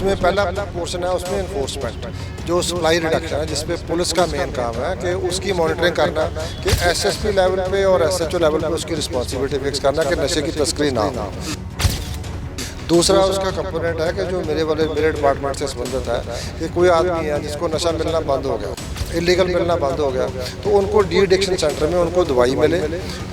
उसमें पहला पोर्शन है उसमें इन्फोर्समेंट, जो सप्लाई रिडक्शन है, जिसपे पुलिस का मेन काम है कि उसकी मॉनिटरिंग करना कि एसएसपी लेवल पे और एसएचओ लेवल पे उसकी रिस्पॉन्सिबिलिटी फिक्स करना कि नशे की तस्करी ना हो। दूसरा उसका कंपोनेंट है कि जो मेरे डिपार्टमेंट से संबंधित है कि कोई आदमी है जिसको नशा मिलना बंद हो गया, इलीगल मिलना बंद हो गया, तो उनको डी एडिक्शन सेंटर में उनको दवाई मिले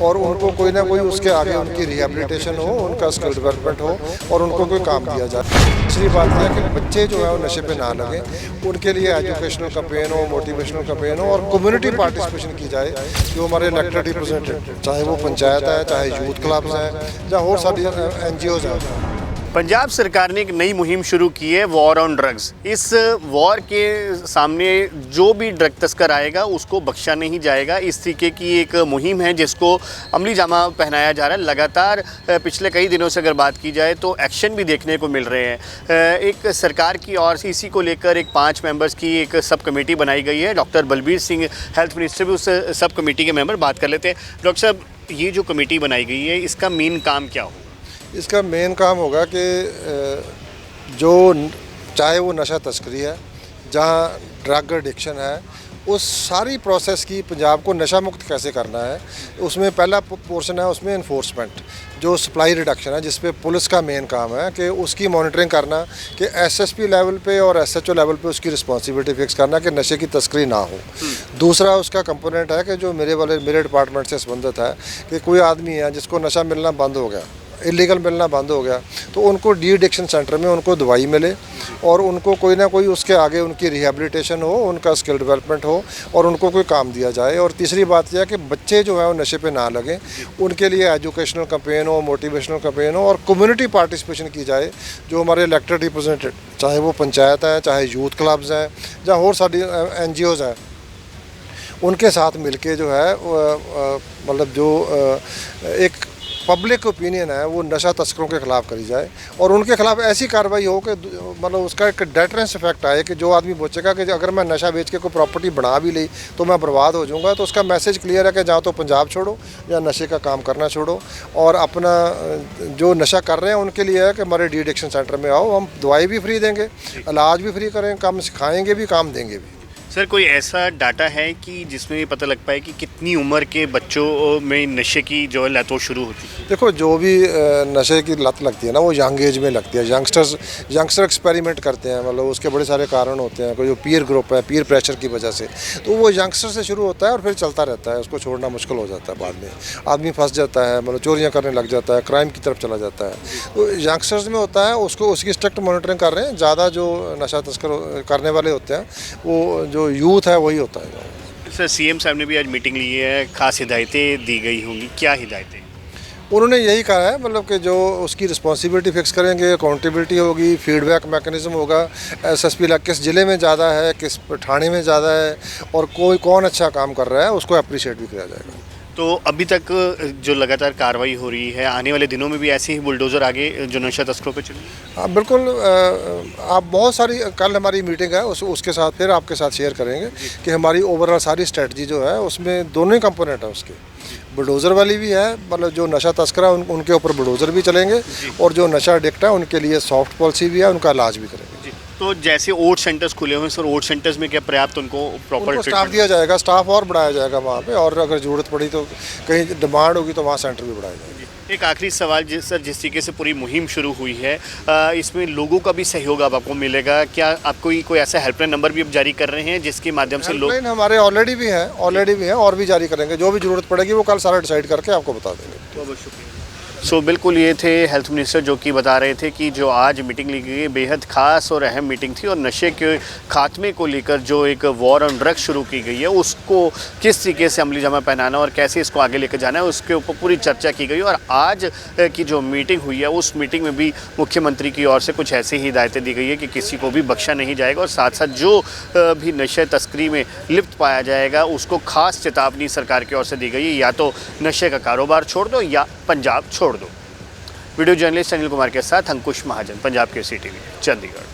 और उनको कोई ना कोई उसके आगे उनकी रिहेबिलिटेशन हो, उनका स्किल डेवलपमेंट हो और उनको कोई काम दिया जाए। दूसरी बात यह है कि बच्चे जो है वो नशे पे ना लगे, उनके लिए एजुकेशनल कैंपेन हो, मोटिवेशनल कैंपेन हो और कम्युनिटी पार्टिसिपेशन की जाए। जो हमारे इलेक्टेड रिप्रेजेंटेटिव, चाहे वो पंचायत है, चाहे यूथ क्लब्स हैं, या और सारी NGOs हैं। पंजाब सरकार ने एक नई मुहिम शुरू की है, वॉर ऑन ड्रग्स। इस वॉर के सामने जो भी ड्रग तस्कर आएगा उसको बख्शा नहीं जाएगा। इस तरीके की एक मुहिम है जिसको अमली जामा पहनाया जा रहा है। लगातार पिछले कई दिनों से अगर बात की जाए तो एक्शन भी देखने को मिल रहे हैं। एक सरकार की और इसी को लेकर एक 5 मेंबर्स की एक सब कमेटी बनाई गई है। Doctor Balbir Singh health minister भी उस सब कमेटी के मेंबर। बात कर लेते हैं डॉक्टर साहब, ये जो कमेटी बनाई गई है इसका मेन काम क्या हो? इसका मेन काम होगा कि जो चाहे वो नशा तस्करी है, जहाँ ड्रग एडिक्शन है, उस सारी प्रोसेस की पंजाब को नशा मुक्त कैसे करना है। उसमें पहला पोर्शन है उसमें इन्फोर्समेंट, जो सप्लाई रिडक्शन है, जिसपे पुलिस का मेन काम है कि उसकी मॉनिटरिंग करना कि एसएसपी लेवल पे और एसएचओ लेवल पे उसकी रिस्पॉन्सिबिलिटी फिक्स करना कि नशे की तस्करी ना हो। दूसरा उसका कंपोनेंट है कि जो मेरे डिपार्टमेंट से संबंधित है कि कोई आदमी है जिसको नशा मिलना बंद हो गया, इलीगल मिलना बंद हो गया, तो उनको डी एडिक्शन सेंटर में उनको दवाई मिले और उनको कोई ना कोई उसके आगे उनकी रिहेबिलिटेशन हो, उनका स्किल डेवलपमेंट हो और उनको कोई काम दिया जाए। और तीसरी बात यह है कि बच्चे जो है वो नशे पे ना लगें, उनके लिए एजुकेशनल कैंपेन हो, मोटिवेशनल कैंपेन हो और कम्युनिटी पार्टिसिपेशन की जाए। जो हमारे इलेक्टेड रिप्रेजेंटेटिव, चाहे वो पंचायत है, चाहे यूथ क्लब्स हैं, या और सारी NGOs हैं, उनके साथ मिलके जो है मतलब जो एक पब्लिक ओपिनियन है वो नशा तस्करों के खिलाफ करी जाए और उनके खिलाफ ऐसी कार्रवाई हो कि मतलब उसका एक डेटरेंस इफेक्ट आए कि जो आदमी सोचेगा कि अगर मैं नशा बेच के कोई प्रॉपर्टी बना भी ली तो मैं बर्बाद हो जाऊंगा, तो उसका मैसेज क्लियर है कि या तो पंजाब छोड़ो या नशे का काम करना छोड़ो और अपना जो नशा कर रहे हैं उनके लिए है कि हमारे डी एडिक्शन सेंटर में आओ, हम दवाई भी फ्री देंगे, इलाज भी फ्री करेंगे, काम सिखाएँगे भी, काम देंगे भी। सर, कोई ऐसा डाटा है कि जिसमें ये पता लग पाए कि कितनी उम्र के बच्चों में नशे की जो है लत वो शुरू होती है? देखो, जो भी नशे की लत लगती है ना वो यंग एज में लगती है। यंगस्टर एक्सपेरिमेंट करते हैं, मतलब उसके बड़े सारे कारण होते हैं। कोई जो पीयर ग्रुप है, पीयर प्रेशर की वजह से, तो वो यंगस्टर से शुरू होता है और फिर चलता रहता है। उसको छोड़ना मुश्किल हो जाता है, बाद में आदमी फंस जाता है, मतलब चोरियाँ करने लग जाता है, क्राइम की तरफ चला जाता है। तो यंगस्टर्स में होता है, उसको उसकी स्ट्रिक्ट मॉनिटरिंग कर रहे हैं। ज़्यादा जो नशा तस्कर करने वाले होते हैं वो जो यूथ है वही होता है। सर, CM साहब ने भी आज मीटिंग ली है, खास हिदायतें दी गई होंगी, क्या हिदायतें? उन्होंने यही कहा है, मतलब कि जो उसकी रिस्पॉन्सिबिलिटी फिक्स करेंगे, अकाउंटेबिलिटी होगी, फीडबैक मैकेनिज्म होगा, SSP किस ज़िले में ज़्यादा है, किस थाने में ज़्यादा है और कौन अच्छा काम कर रहा है उसको अप्रिशिएट भी किया जाएगा। तो अभी तक जो लगातार कार्रवाई हो रही है, आने वाले दिनों में भी ऐसे ही बुलडोज़र आगे जो नशा तस्करों पे चलेंगे? हाँ बिल्कुल। आप बहुत सारी, कल हमारी मीटिंग है, उसके साथ फिर आपके साथ शेयर करेंगे कि हमारी ओवरऑल सारी स्ट्रेटजी जो है उसमें दोनों ही कंपोनेंट है उसके। बुलडोज़र वाली भी है, मतलब जो नशा तस्कर है उनके ऊपर बुलडोज़र भी चलेंगे और जो नशा एडिक्ट है उनके लिए सॉफ्ट पॉलिसी भी है, उनका इलाज भी करेंगे। तो जैसे ओट सेंटर्स खुले हुए हैं सर, ओट सेंटर्स में क्या पर्याप्त उनको प्रॉपर स्टाफ दिया जाएगा, स्टाफ और बढ़ाया जाएगा वहाँ पे, और अगर ज़रूरत पड़ी तो कहीं डिमांड होगी तो वहाँ सेंटर भी बढ़ाया जाएगा। एक आखिरी सवाल, सर, जिस तरीके से पूरी मुहिम शुरू हुई है, इसमें लोगों का भी सहयोग अब आपको मिलेगा क्या? आप कोई ऐसा हेल्पलाइन नंबर भी अब जारी कर रहे हैं जिसके माध्यम से लोग? हमारे ऑलरेडी भी हैं और भी जारी करेंगे। जो भी ज़रूरत पड़ेगी वो कल सारा डिसाइड करके आपको बता देंगे। बहुत बहुत शुक्रिया। सो बिल्कुल ये थे हेल्थ मिनिस्टर जो कि बता रहे थे कि जो आज मीटिंग ली गई बेहद ख़ास और अहम मीटिंग थी और नशे के खात्मे को लेकर जो एक वॉर ऑन ड्रग्स शुरू की गई है उसको किस तरीके से अमली जामा पहनाना और कैसे इसको आगे लेकर जाना है उसके ऊपर पूरी चर्चा की गई। और आज की जो मीटिंग हुई है उस मीटिंग में भी मुख्यमंत्री की ओर से कुछ ऐसी ही हिदायतें दी गई है कि किसी को भी बख्शा नहीं जाएगा और साथ साथ जो भी नशे तस्करी में लिप्त पाया जाएगा उसको खास चेतावनी सरकार की ओर से दी गई है, या तो नशे का कारोबार छोड़ दो या पंजाब छोड़ दो। वीडियो जर्नलिस्ट अनिल कुमार के साथ अंकुश महाजन, पंजाब केसरी TV, चंडीगढ़।